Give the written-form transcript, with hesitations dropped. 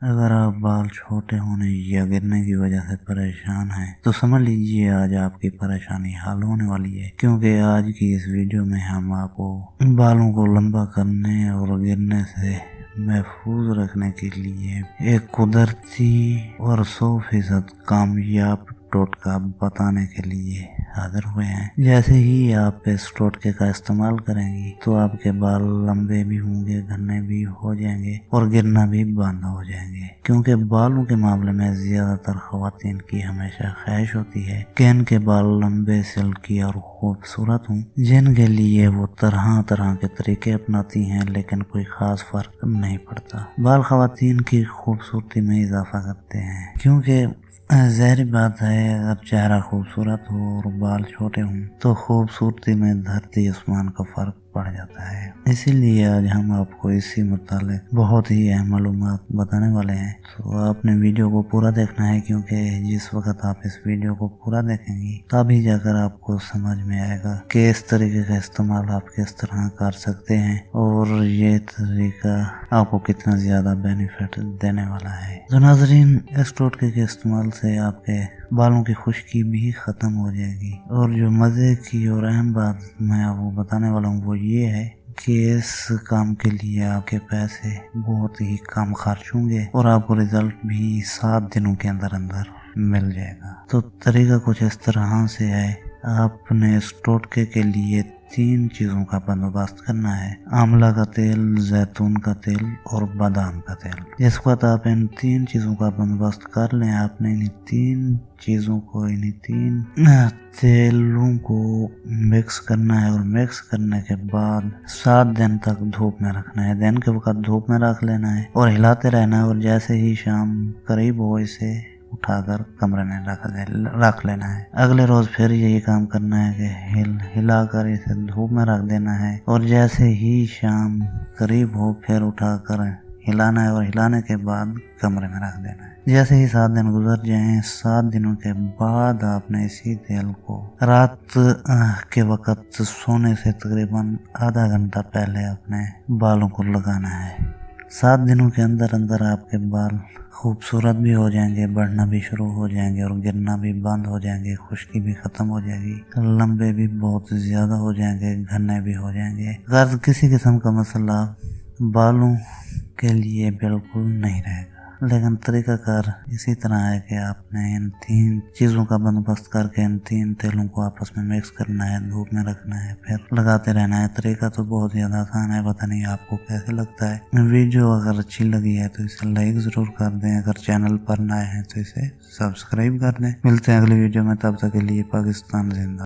اگر آپ بال چھوٹے ہونے یا گرنے کی وجہ سے پریشان ہیں تو سمجھ لیجیے آج آپ کی پریشانی حل ہونے والی ہے، کیونکہ آج کی اس ویڈیو میں ہم آپ کو بالوں کو لمبا کرنے اور گرنے سے محفوظ رکھنے کے لیے ایک قدرتی اور 100% کامیاب ٹوٹکا بتانے کے لیے حاضر ہوئے ہیں۔ جیسے ہی آپ اس ٹوٹکے کا استعمال کریں گی تو آپ کے بال لمبے بھی ہوں گے، گھنے بھی ہو جائیں گے اور گرنا بھی بند ہو جائیں گے، کیونکہ بالوں کے معاملے میں زیادہ تر خواتین کی ہمیشہ خواہش ہوتی ہے کہ ان کے بال لمبے، سلکی اور خوبصورت ہوں، جن کے لیے وہ طرح طرح کے طریقے اپناتی ہیں، لیکن کوئی خاص فرق نہیں پڑتا۔ بال خواتین کی خوبصورتی میں اضافہ کرتے ہیں، کیونکہ ظاہری بات ہے اگر چہرہ خوبصورت ہو اور بال چھوٹے ہوں تو خوبصورتی میں دھرتی آسمان کا فرق پڑ جاتا ہے۔ اسی لیے آج ہم آپ کو اسی متعلق بہت ہی اہم معلومات بتانے والے ہیں، تو آپ نے ویڈیو کو پورا دیکھنا ہے، کیونکہ جس وقت آپ اس ویڈیو کو پورا دیکھیں گی تبھی جا کر آپ کو سمجھ میں آئے گا کہ اس طریقے کا استعمال آپ کس طرح کر سکتے ہیں اور یہ طریقہ آپ کو کتنا زیادہ بینیفٹ دینے والا ہے۔ تو ناظرین، اس ٹوٹکے کے استعمال سے آپ کے بالوں کی خشکی بھی ختم ہو جائے گی، اور جو مزے کی اور اہم بات میں آپ کو بتانے والا ہوں وہ یہ ہے کہ اس کام کے لیے آپ کے پیسے بہت ہی کم خرچ ہوں گے اور آپ کو رزلٹ بھی 7 دنوں کے اندر مل جائے گا۔ تو طریقہ کچھ اس طرح سے ہے، آپ نے اس ٹوٹکے کے لیے 3 چیزوں کا بندوبست کرنا ہے: آملہ کا تیل، زیتون کا تیل اور بادام کا تیل۔ جس وقت آپ ان 3 چیزوں کا بندوبست کر لیں، آپ نے انہیں 3 چیزوں کو، انہیں 3 تیلوں کو مکس کرنا ہے، اور مکس کرنے کے بعد 7 دن تک دھوپ میں رکھنا ہے۔ دن کے وقت دھوپ میں رکھ لینا ہے اور ہلاتے رہنا ہے، اور جیسے ہی شام قریب ہو اسے اٹھا کر کمرے میں رکھ لینا ہے۔ اگلے روز پھر یہی کام کرنا ہے کہ ہلا کر اسے دھوپ میں رکھ دینا ہے، اور جیسے ہی شام قریب ہو پھر اٹھا کر ہلانا ہے، اور ہلانے کے بعد کمرے میں رکھ دینا ہے۔ جیسے ہی 7 دن گزر جائیں، 7 دنوں کے بعد آپ نے اسی تیل کو رات کے وقت سونے سے تقریباً آدھا گھنٹہ پہلے اپنے بالوں کو لگانا ہے۔ 7 دنوں کے اندر اندر آپ کے بال خوبصورت بھی ہو جائیں گے، بڑھنا بھی شروع ہو جائیں گے اور گرنا بھی بند ہو جائیں گے، خشکی بھی ختم ہو جائے گی، لمبے بھی بہت زیادہ ہو جائیں گے، گھنے بھی ہو جائیں گے۔ اگر کسی قسم کا مسئلہ بالوں کے لیے بالکل نہیں رہے گا، لیکن طریقہ کار اسی طرح ہے کہ آپ نے ان 3 چیزوں کا بندوبست کر کے ان 3 تیلوں کو آپس میں مکس کرنا ہے، دھوپ میں رکھنا ہے، پھر لگاتے رہنا ہے۔ طریقہ تو بہت زیادہ آسان ہے، پتہ نہیں آپ کو کیسے لگتا ہے۔ ویڈیو اگر اچھی لگی ہے تو اسے لائک ضرور کر دیں، اگر چینل پر نئے ہیں تو اسے سبسکرائب کر دیں۔ ملتے ہیں اگلی ویڈیو میں، تب تک کے لیے پاکستان زندہ۔